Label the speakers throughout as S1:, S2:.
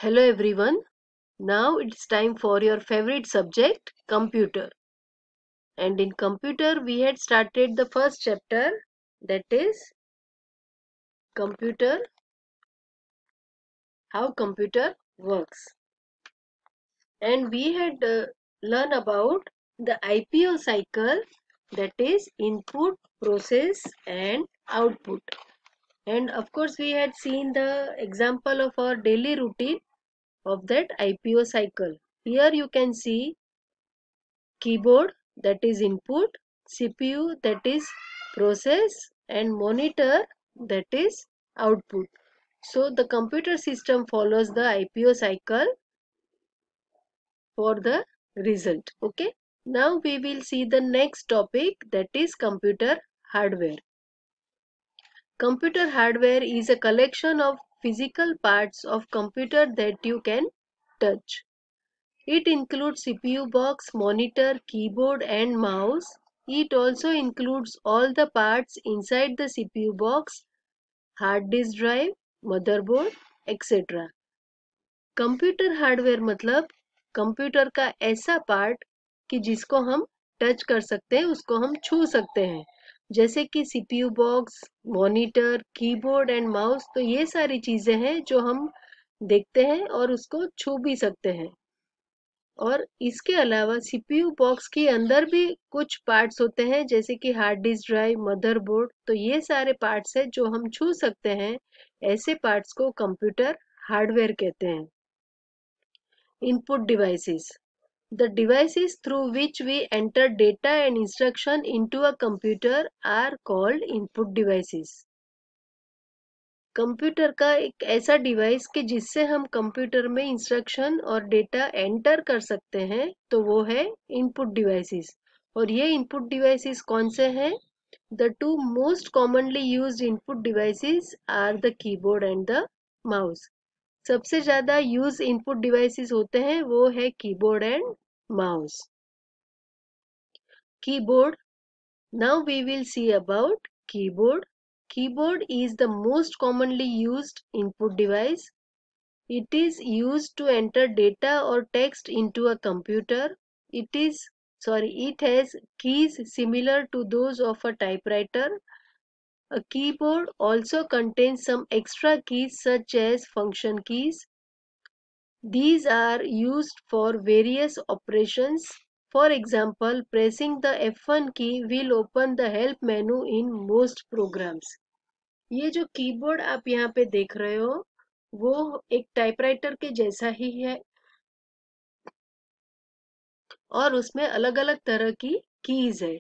S1: Hello everyone. Now it's time for your favorite subject, computer. And in computer we had started the first chapter, that is computer, how computer works. And we had learned about the IPO cycle, that is input, process and output. And of course we had seen the example of our daily routine of that IPO cycle. Here you can see keyboard, that is input, CPU, that is process, and monitor, that is output. So the computer system follows the IPO cycle for the result. Okay. Now we will see the next topic, that is computer hardware. Computer hardware is a collection of physical parts of computer that you can touch. It includes CPU box, monitor, keyboard and mouse. It also includes all the parts inside the CPU box, hard disk drive, motherboard, etc. Computer hardware मतलब computer का ऐसा part कि जिसको हम touch कर सकते हैं, उसको हम छू सकते हैं, जैसे कि CPU box, monitor, keyboard and mouse. तो ये सारी चीजें हैं जो हम देखते हैं और उसको छू भी सकते हैं. और इसके अलावा सीपीयू बॉक्स के अंदर भी कुछ पार्ट्स होते हैं, जैसे कि हार्ड डिस्क ड्राइव, मदरबोर्ड. तो ये सारे पार्ट्स हैं जो हम छू सकते हैं. ऐसे पार्ट्स को कंप्यूटर हार्डवेयर कहते हैं. Input devices. The devices through which we enter data and instruction into a computer are called input devices. Computer का एक ऐसा डिवाइस कि जिससे हम कंप्यूटर में इंस्ट्रक्शन और डेटा एंटर कर सकते हैं, तो वो है इनपुट डिवाइसेस. और ये इनपुट डिवाइसेस कौन से हैं? The two most commonly used input devices are the keyboard and the mouse. सबसे ज्यादा यूज इनपुट डिवाइसेस होते हैं वो है keyboard and mouse. Keyboard. Now we will see about keyboard. Keyboard is the most commonly used input device. It is used to enter data or text into a computer. It has keys similar to those of a typewriter. A keyboard also contains some extra keys such as function keys. These are used for various operations. For example, pressing the F1 key will open the help menu in most programs. ये जो keyboard आप यहाँ पे देख रहे हो वो एक टाइपराइटर के जैसा ही है और उसमें अलग अलग तरह की कीज है.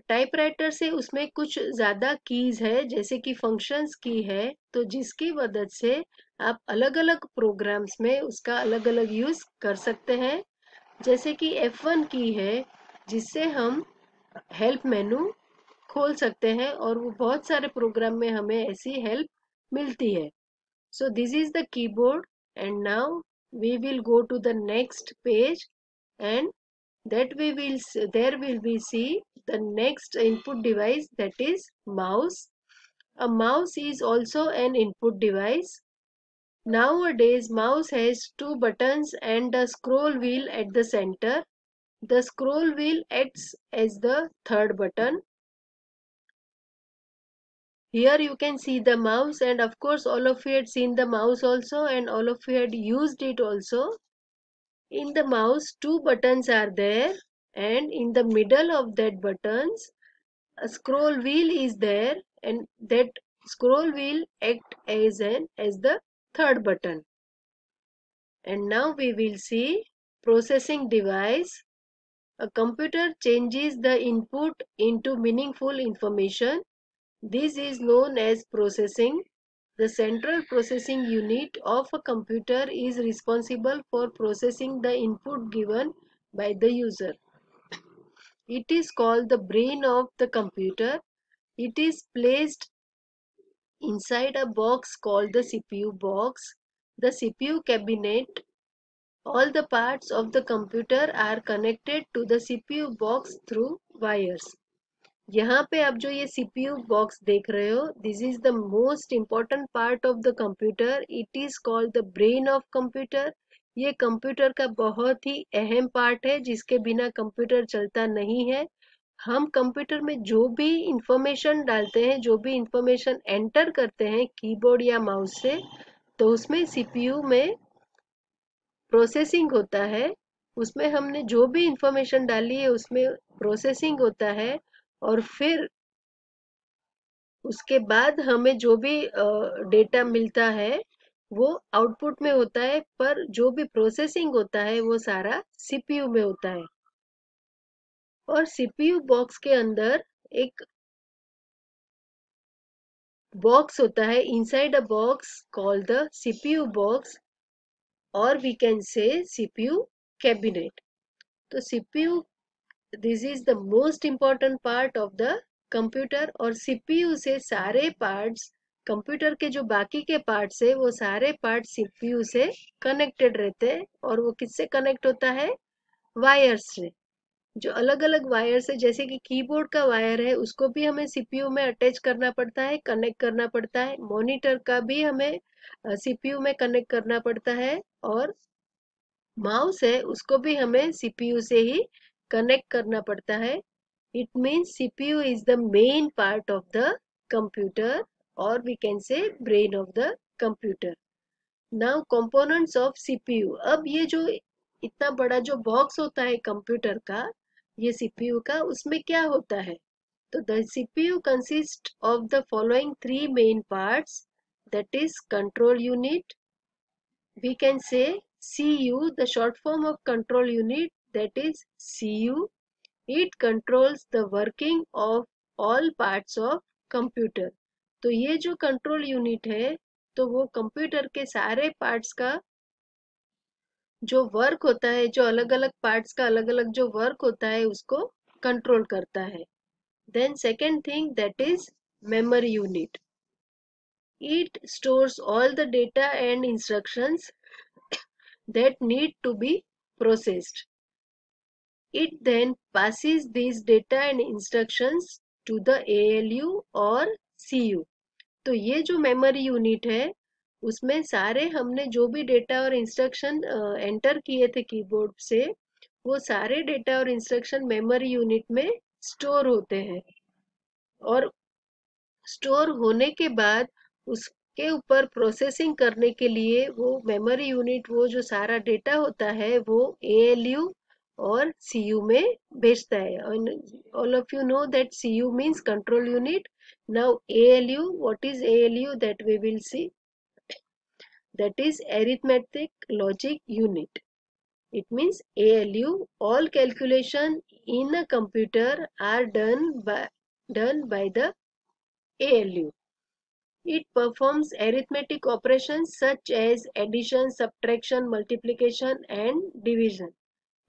S1: टाइपराइटर से उसमें कुछ ज्यादा कीज है, जैसे कि फंक्शंस की है, तो जिसकी मदद से आप अलग अलग प्रोग्राम्स में उसका अलग अलग यूज कर सकते हैं. जैसे कि F1 की है जिससे हम हेल्प मेनू खोल सकते हैं और वो बहुत सारे प्रोग्राम में हमें ऐसी हेल्प मिलती है. So this is the keyboard, and now we will go to the next page, and there will be see the next input device, that is mouse. A mouse is also an input device. Nowadays mouse has two buttons and a scroll wheel at the center. The scroll wheel acts as the third button. Here you can see the mouse, and of course all of you had seen the mouse also, and all of you had used it also. In the mouse two buttons are there, and in the middle of that buttons a scroll wheel is there, and that scroll wheel act as the third button. And now we will see processing device. A computer changes the input into meaningful information. This is known as processing. The central processing unit of a computer is responsible for processing the input given by the user. It is called the brain of the computer. It is placed inside a box called the CPU box, the CPU cabinet. All the parts of the computer are connected to the CPU box through wires. यहाँ पे आप जो ये CPU box देख रहे हो, this is the most important part of the computer. It is called the brain of computer. ये computer का बहुत ही अहम पार्ट है जिसके बिना कंप्यूटर चलता नहीं है. हम कंप्यूटर में जो भी इंफॉर्मेशन डालते हैं, जो भी इंफॉर्मेशन एंटर करते हैं कीबोर्ड या माउस से, तो उसमें CPU में प्रोसेसिंग होता है. उसमें हमने जो भी इंफॉर्मेशन डाली है उसमें प्रोसेसिंग होता है, और फिर उसके बाद हमें जो भी डेटा मिलता है वो आउटपुट में होता है, पर जो भी प्रोसेसिंग होता है वो सारा CPU में होता है. और CPU बॉक्स के अंदर एक बॉक्स होता है, inside a box called the CPU box, और we can say CPU cabinet. तो CPU, this is the most important part of the computer. और CPU से सारे पार्ट्स, कंप्यूटर के जो बाकी के पार्ट्स है वो सारे पार्ट CPU से कनेक्टेड रहते हैं. और वो किससे कनेक्ट होता है? वायर्स से. जो अलग अलग वायर्स है, जैसे कि कीबोर्ड का वायर है, उसको भी हमें CPU में अटैच करना पड़ता है, कनेक्ट करना पड़ता है. मॉनिटर का भी हमें CPU में कनेक्ट करना पड़ता है. और माउस है, उसको भी हमें CPU से ही कनेक्ट करना पड़ता है. It means CPU is the main part of the computer, or we can say brain of the computer. Now components of CPU. अब ये जो इतना बड़ा जो बॉक्स होता है कंप्यूटर का, ये CPU का, उसमें क्या होता है? तो the CPU consists of the following three main parts, that is control unit. We can say CU, the short form of control unit, that is CU. It controls the working of all parts of computer. तो ये जो control unit है, तो वो computer के सारे parts का जो वर्क होता है, जो अलग अलग पार्ट्स का अलग अलग जो वर्क होता है, उसको कंट्रोल करता है. Then second thing, that is memory unit. It stores all the data and instructions that need to be processed. It then passes these data and instructions to the ALU or CU. तो ये जो memory unit है, उसमें सारे हमने जो भी data और इंस्ट्रक्शन एंटर किए थे कीबोर्ड से, वो सारे डेटा और इंस्ट्रक्शन मेमोरी यूनिट में स्टोर होते हैं. और स्टोर होने के बाद उसके ऊपर प्रोसेसिंग करने के लिए वो मेमोरी यूनिट, वो जो सारा डेटा होता है, वो ALU और CU में भेजता है. All of you know that CU means control unit. Now ALU, what is ALU, that we will see. That is arithmetic logic unit. It means ALU, all calculation in a computer are done by the ALU. It performs arithmetic operations such as addition, subtraction, multiplication and division.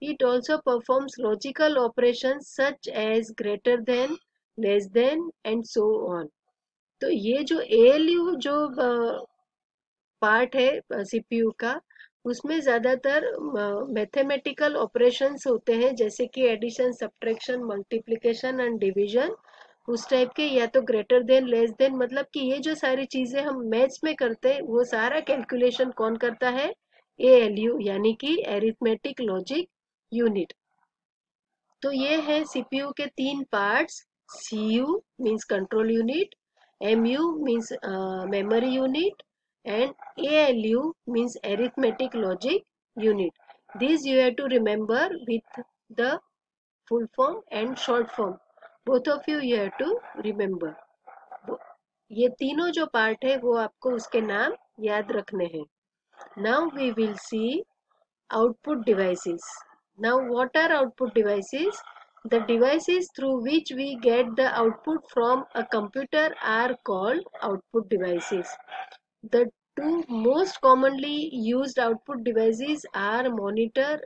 S1: It also performs logical operations such as greater than, less than and so on. तो ये जो ALU जो part है CPU का, उसमें ज़्यादातर mathematical operations होते हैं, जैसे कि addition, subtraction, multiplication and division, उस टाइप के. या तो ग्रेटर देन, लेस देन, मतलब कि ये जो सारी चीज़ें हम मैथ्स में करते हैं, वो सारा कैलकुलेशन कौन करता है? ALU, यानी कि एरिथमेटिक लॉजिक यूनिट. तो ये है CPU के तीन parts. CU means control unit, MU means memory unit, and ALU means arithmetic logic unit. These you have to remember with the full form and short form. Both of you have to remember. ये तीनों जो part है वो आपको उसके नाम याद रखने हैं. Now we will see output devices. Now what are output devices? The devices through which we get the output from a computer are called output devices. The two most commonly used output devices are monitor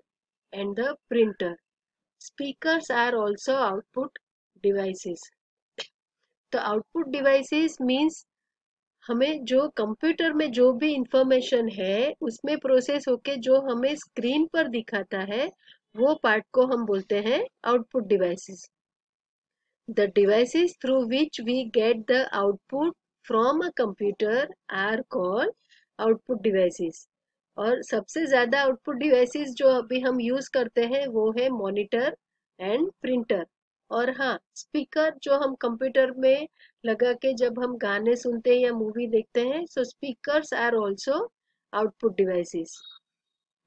S1: and the printer. Speakers are also output devices. तो output devices means हमें जो computer में जो भी information है उसमें process होके जो हमें स्क्रीन पर दिखाता है, वो पार्ट को हम बोलते हैं output devices. The devices through which we get the output from a computer are called output devices. और सबसे ज़्यादा आउटपुट डिवाइसेस जो अभी हम यूज़ करते हैं वो है मॉनिटर एंड प्रिंटर। और हाँ, स्पीकर जो हम कंप्यूटर में लगा के जब हम गाने सुनते हैं या मूवी देखते हैं, so speakers are also output devices.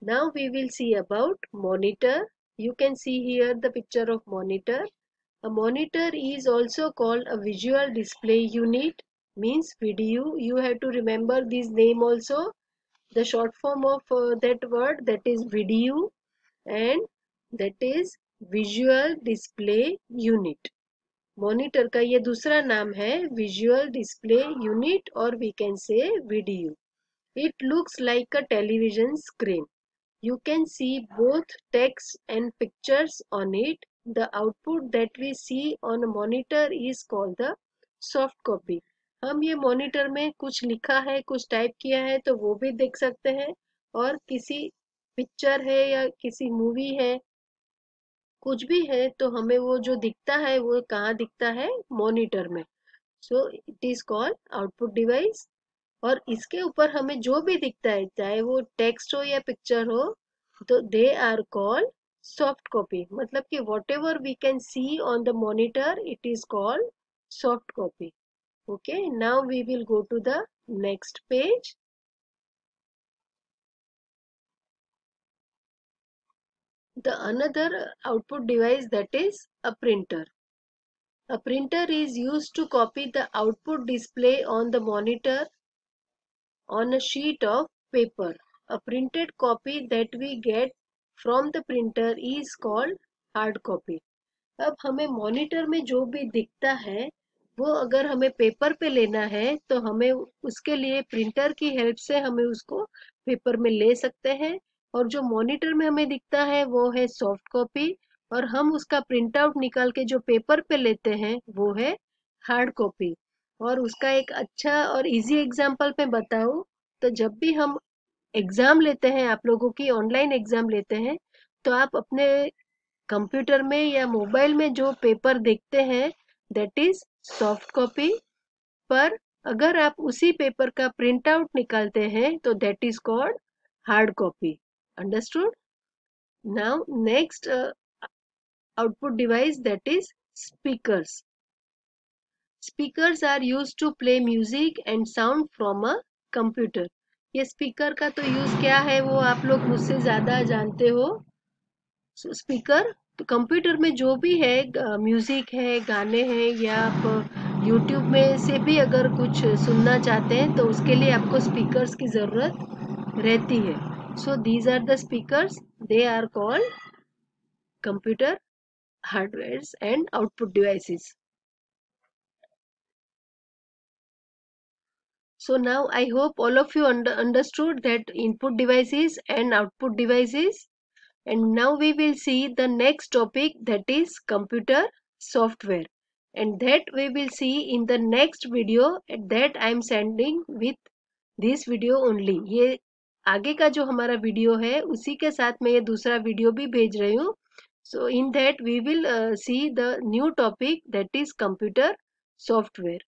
S1: Now we will see about monitor. You can see here the picture of monitor. A monitor is also called a visual display unit, means video. You have to remember this name also. The short form of that word, that is video, and that is visual display unit. Monitor का ये दूसरा नाम है visual display unit और we can say video. It looks like a television screen. You can see both text and pictures on it. The output that we see on a monitor is called the soft copy. हम ये monitor में कुछ लिखा है, कुछ type किया है तो वो भी देख सकते हैं, और किसी पिक्चर है या किसी मूवी है, कुछ भी है तो हमें वो जो दिखता है वो कहाँ दिखता है, मॉनिटर में. So it is called output device. और इसके ऊपर हमें जो भी दिखता है, चाहे वो टेक्स्ट हो या पिक्चर हो, तो they are called soft copy. मतलब कि whatever we can see on the monitor it is called soft copy. Okay, now we will go to the next page. The another output device, that is a printer. A printer is used to copy the output display on the monitor on a sheet of paper. A printed copy that we get from the printer is called hard copy. अब हमें monitor में जो भी दिखता है वो अगर हमें पेपर पे लेना है तो हमें उसके लिए प्रिंटर की हेल्प से हमें उसको पेपर में ले सकते हैं. और जो मॉनिटर में हमें दिखता है वो है सॉफ्ट कॉपी, और हम उसका प्रिंट आउट निकाल के जो पेपर पे लेते हैं वो है हार्ड कॉपी. और उसका एक अच्छा और इजी एग्जांपल मैं बताऊं, तो जब भी हम एग्जाम लेते हैं, आप लोगों की ऑनलाइन एग्जाम लेते हैं, तो आप अपने कंप्यूटर में या मोबाइल में जो पेपर देखते हैं दैट इज सॉफ्ट कॉपी. पर अगर आप उसी पेपर का प्रिंट आउट निकालते हैं तो that is called hard copy. Understood? Now next output device, that is speakers. Speakers are used to play music and sound from a computer. ये speaker का तो यूज क्या है वो आप लोग मुझसे ज्यादा जानते हो. स्पीकर तो कंप्यूटर में जो भी है, म्यूजिक है, गाने हैं, या आप यूट्यूब में से भी अगर कुछ सुनना चाहते हैं तो उसके लिए आपको स्पीकर्स की जरूरत रहती है. So these are the speakers, they are called computer hardwares and output devices. So now I hope all of you understood that input devices and output devices. And now we will see the next topic, that is computer software. And that we will see in the next video that I am sending with this video only. ये आगे का जो हमारा video है उसी के साथ मैं ये दूसरा वीडियो भी भेज रही हूँ. So in that we will see the new topic, that is computer software.